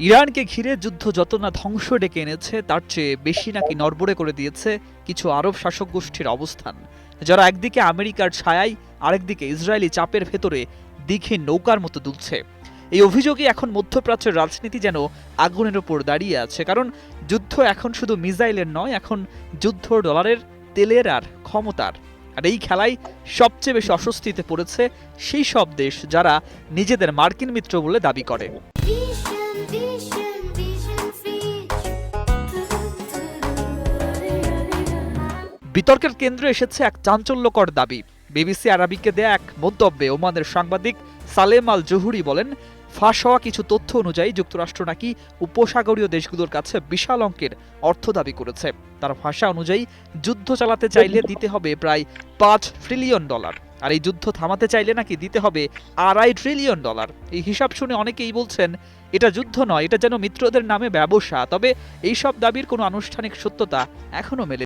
ইরানকে ঘিরে যুদ্ধ যত না ধ্বংস ডেকে এনেছে তার চেয়ে বেশি নাকি নড়বড়ে করে দিয়েছে কিছু আরব শাসক গোষ্ঠীর অবস্থান, যারা একদিকে আমেরিকার ছায়ায় আরেকদিকে ইসরায়েলি চাপের ভেতরে দীঘির নৌকার মতো দুলছে। এই অভিযোগে এখন মধ্যপ্রাচ্যের রাজনীতি যেন আগুনের ওপর দাঁড়িয়ে আছে, কারণ যুদ্ধ এখন শুধু মিসাইলের নয়, এখন যুদ্ধ ডলারের, তেলের আর ক্ষমতার। আর এই খেলায় সবচেয়ে বেশি অস্বস্তিতে পড়েছে সেই সব দেশ যারা নিজেদের মার্কিন মিত্র বলে দাবি করে। বিতর্কের কেন্দ্রে এসেছে এক চাঞ্চল্যকর দাবি। বিবিসি আরাবিকে দেয়া এক মন্তব্যে ওমানের সাংবাদিক সালেম আল জহুরি বলেন, ফাঁস হওয়া কিছু তথ্য অনুযায়ী যুক্তরাষ্ট্র নাকি উপসাগরীয় দেশগুলোর কাছে বিশাল অঙ্কের অর্থ দাবি করেছে। তার ভাষা অনুযায়ী যুদ্ধ চালাতে চাইলে দিতে হবে প্রায় $5 ট্রিলিয়ন, আর এই যুদ্ধ থামাতে চাইলে নাকি দিতে হবে $2.5 ট্রিলিয়ন। এই হিসাব শুনে অনেকেই বলছেন এটা যুদ্ধ নয়, এটা যেন মিত্রদের নামে ব্যবসা। তবে এইসব দাবির কোনো আনুষ্ঠানিক সত্যতা এখনো মেলে।